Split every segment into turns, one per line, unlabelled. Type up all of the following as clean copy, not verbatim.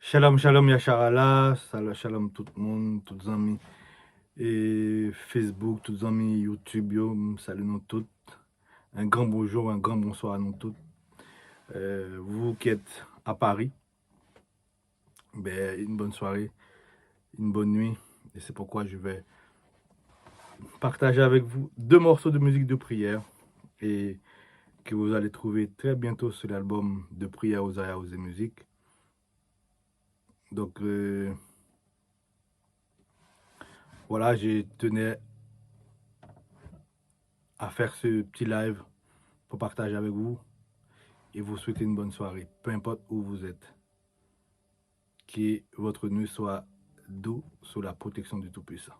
Shalom, shalom, Yacharala, shalom tout le monde, tous les amis et Facebook, tous les amis YouTube, salut nous tous. Un grand bonjour, un grand bonsoir à nous tous. Vous qui êtes à Paris, une bonne soirée, une bonne nuit. Et c'est pourquoi je vais partager avec vous 2 morceaux de musique de prière et que vous allez trouver très bientôt sur l'album de prière aux Aya aux musique. Donc, voilà, je tenais à faire ce petit live pour partager avec vous et vous souhaiter une bonne soirée, peu importe où vous êtes. Que votre nuit soit doux sous la protection du Tout-Puissant.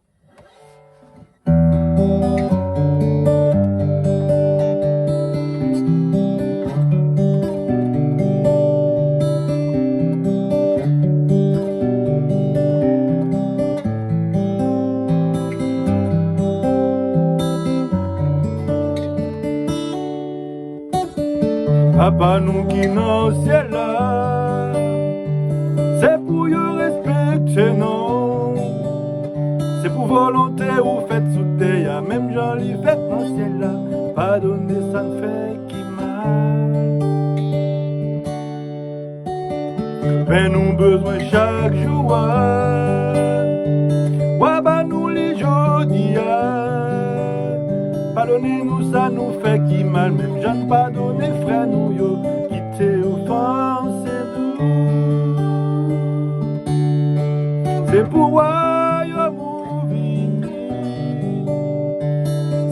Papa nous qui dans le ciel là, c'est pour y respecter non. C'est pour volonté ou faites sous terre, même j'en l'ai fait dans le ciel là. Pardonner ça ne fait qui mal. Mais nous besoin chaque jour. Ouais, bah nous les jodis. Pardonnez-nous, ça nous fait qui mal. Même j'en pardonner frère nous yo, qui t'est offensé nous. C'est pour moi yo nous vini.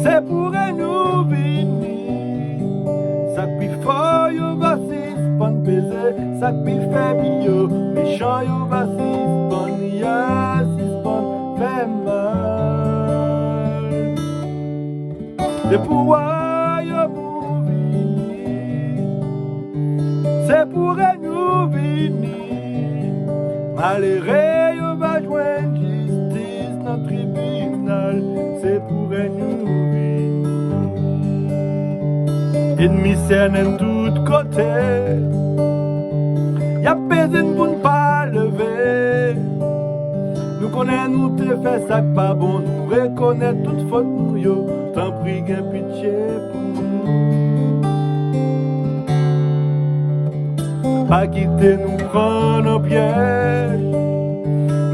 C'est pour nous vini. Ça qui fort yo va suspendre baiser. Ça qui faible yo, méchant yo va suspendre. Ya suspendre fait mal. C'est pour moi yo nous vini. C'est pour nous vini. Malheureux yo va joindre justice dans le tribunal. C'est pour nous vini. Ennemi s'en tout côté. Y'a personne pour ne pas lever. Nous connaissons, nous te fait ça pas bon. Nous reconnaissons toute faute nous yo. T'en prie, gain pitié pour nous. Pas quitter nous prendre en piège,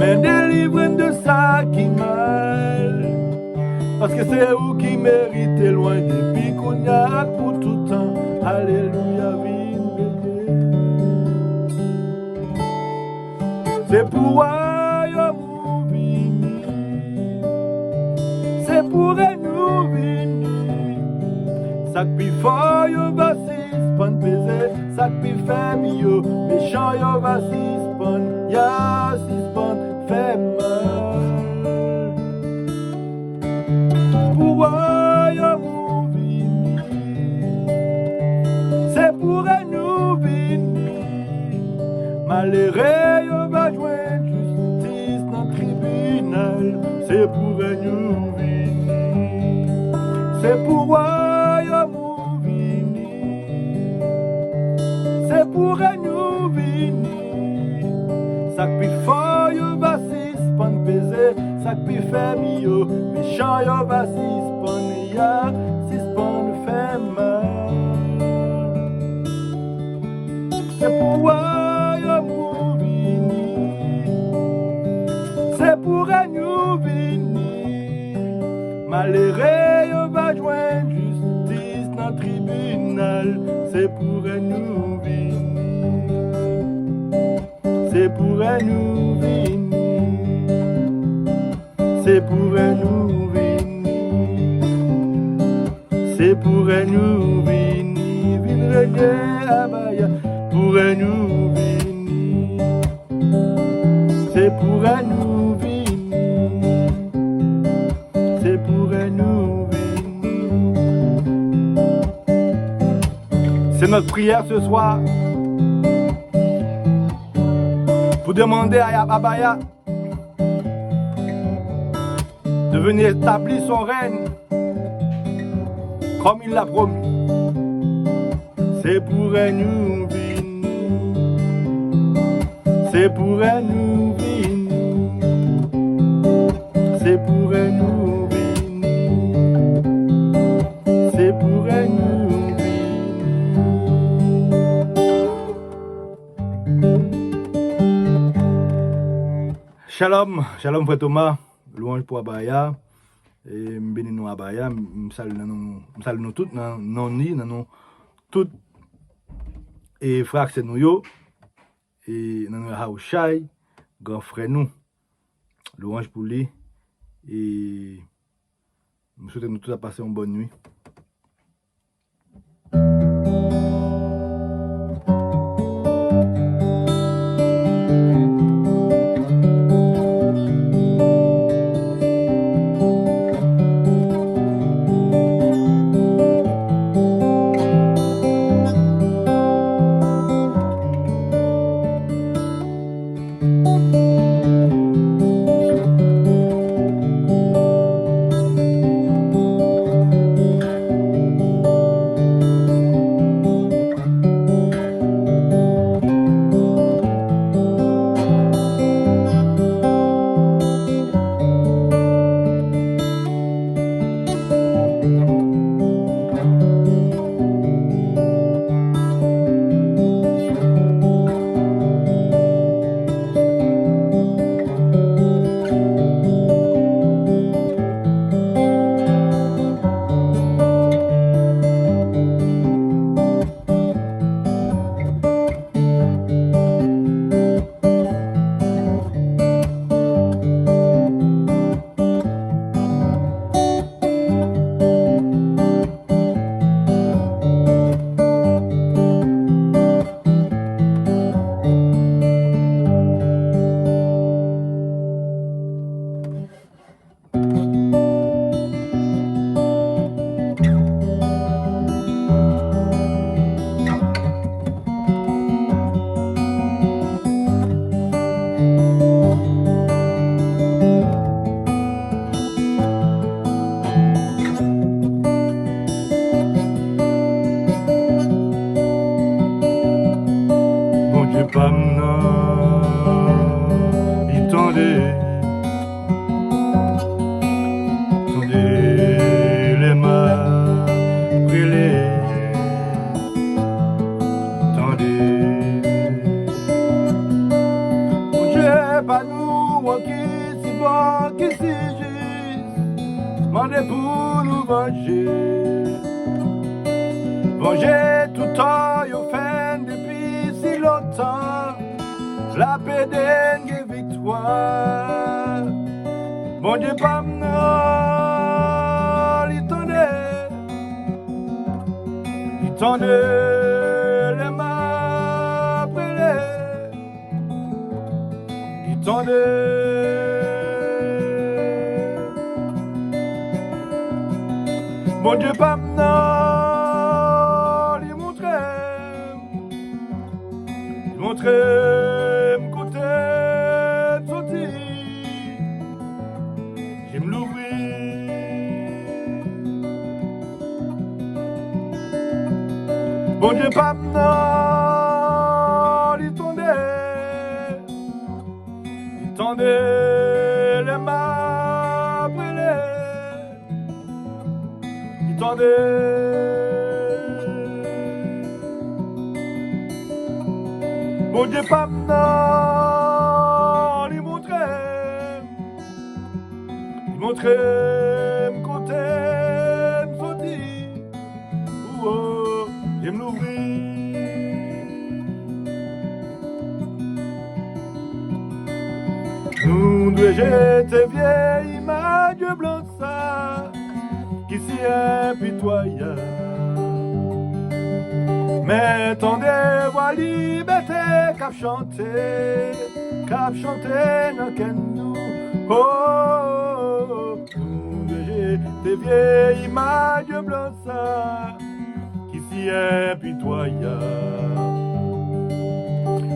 mais délivre de ça qui mal. Parce que c'est vous qui méritez loin depuis qu'on y a pour tout temps. Alléluia, vive. C'est pour moi yo nous vini. C'est pour nous vini. Ça qui fort yo va suspendre baiser. Ça qui faible yo, méchant yo va suspendre. Ya suspendre fait mal. Pour moi yo nous vini. C'est pour nous vini. Malheureux yo va joindre justice dans le tribunal. C'est pour nous vini. C'est pour moi yo nous vini. C'est pour nous vini. Ça qui fort yo va suspendre baiser. Ça qui faible yo, méchant yo va suspendre. Ya suspendre fait mal. C'est pour moi yo nous vini. C'est pour nous vini. Malheureux yo va joindre justice dans le tribunal. C'est pour nous vini. C'est pour nous vini. C'est pour nous vini. C'est pour nous vini. Vin régner abaya pour nous vini. C'est pour nous vini. C'est pour nous vini. C'est notre prière ce soir pour demander à Abaya de venir établir son règne comme il l'a promis. C'est pour nous vini. c'est pour nous venir, c'est pour nous venir, c'est pour nous venir. Shalom, shalom frère Thomas, louange pour Abaya, et béni nous Abaya, salue nous tous, non ni, nous tous, et frère c'est nous yo. Et nous avons Haouchai, grand frère nous, louange pour lui, et nous souhaitons nous tous à passer une bonne nuit.
Venger tout temps, yo fin depuis si longtemps. La paix dengue victoire. Bon Dieu, pas m'en, il tendait les mains brûlées. Il tendait. Bon Dieu, pas m'en, il montrait côté sorti. J'aime l'ouvrir. Bon Dieu, pas m'en, il tendait les mains brûlées. Il tendait. Bon Dieu, pas m'en, il montrait côté sorti. Oh, j'aime l'ouvrir. Nous deux j'étais vieille image blanche qui s'y impitoyable. Mais tant des voix liberté cap chanter dans quel nous. Oh, nous deux j'étais vieille image blanche qui s'y impitoyable.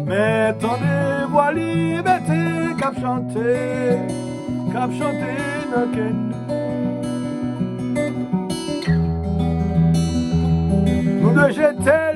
Mais tant des voix liberté cap chanter dans quel nous. Nous deux j'étais